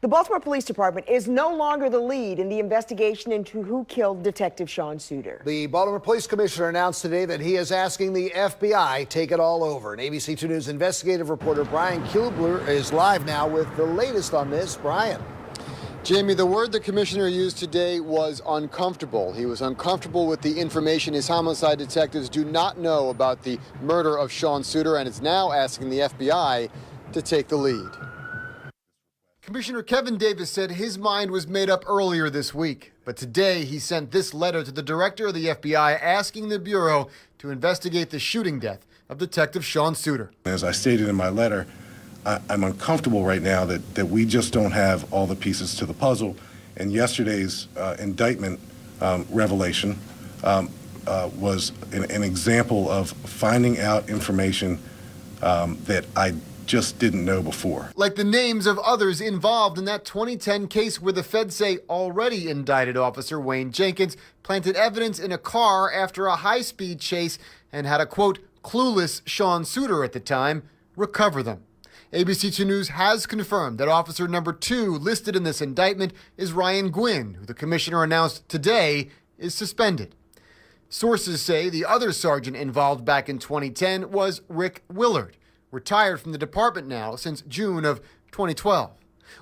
The Baltimore Police Department is no longer the lead in the investigation into who killed Detective Sean Suiter. The Baltimore Police Commissioner announced today that he is asking the FBI take it all over. And ABC 2 News investigative reporter Brian Kubler is live now with the latest on this. Brian. Jamie, the word the commissioner used today was uncomfortable. He was uncomfortable with the information his homicide detectives do not know about the murder of Sean Suiter, and is now asking the FBI to take the lead. Commissioner Kevin Davis said his mind was made up earlier this week, but today he sent this letter to the director of the FBI asking the Bureau to investigate the shooting death of Detective Sean Suiter. As I stated in my letter, I'm uncomfortable right now that we just don't have all the pieces to the puzzle, and yesterday's indictment revelation was an example of finding out information that I just didn't know before. Like the names of others involved in that 2010 case where the feds say already indicted officer Wayne Jenkins planted evidence in a car after a high-speed chase and had a, quote, clueless Sean Suiter at the time recover them. ABC 2 News has confirmed that officer number 2 listed in this indictment is Ryan Gwynn, who the commissioner announced today is suspended. Sources say the other sergeant involved back in 2010 was Rick Willard, retired from the department now since June of 2012.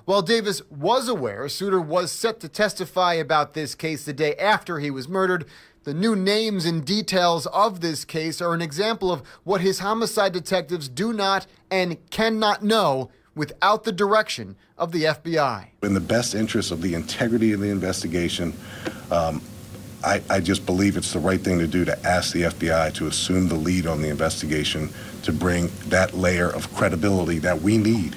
While Davis was aware Suiter was set to testify about this case the day after he was murdered, the new names and details of this case are an example of what his homicide detectives do not and cannot know without the direction of the FBI. In the best interest of the integrity of the investigation, I just believe it's the right thing to do to ask the FBI to assume the lead on the investigation, to bring that layer of credibility that we need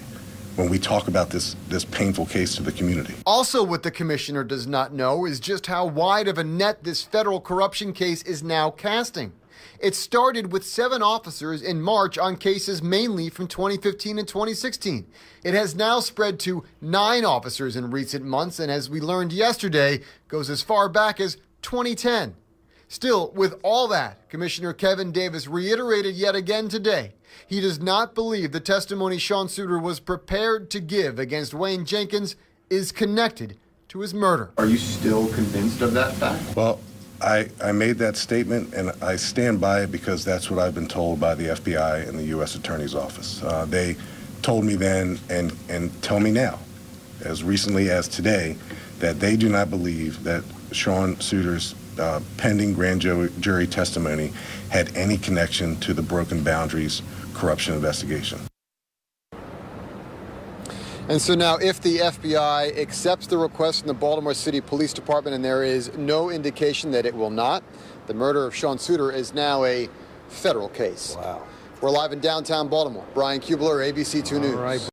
when we talk about this painful case to the community. Also, what the commissioner does not know is just how wide of a net this federal corruption case is now casting. It started with 7 officers in March on cases mainly from 2015 and 2016. It has now spread to 9 officers in recent months, and as we learned yesterday, goes as far back as 2010. Still, with all that, Commissioner Kevin Davis reiterated yet again today, he does not believe the testimony Sean Suiter was prepared to give against Wayne Jenkins is connected to his murder. Are you still convinced of that fact? Well, I made that statement, and I stand by it because that's what I've been told by the FBI and the U.S. Attorney's Office. They told me then and tell me now, as recently as today, that they do not believe that Sean Suiter's pending grand jury testimony had any connection to the Broken Boundaries corruption investigation. And so now, if the FBI accepts the request from the Baltimore City Police Department, and there is no indication that it will not, the murder of Sean Suiter is now a federal case. Wow. We're live in downtown Baltimore. Brian Kubler, ABC 2 News.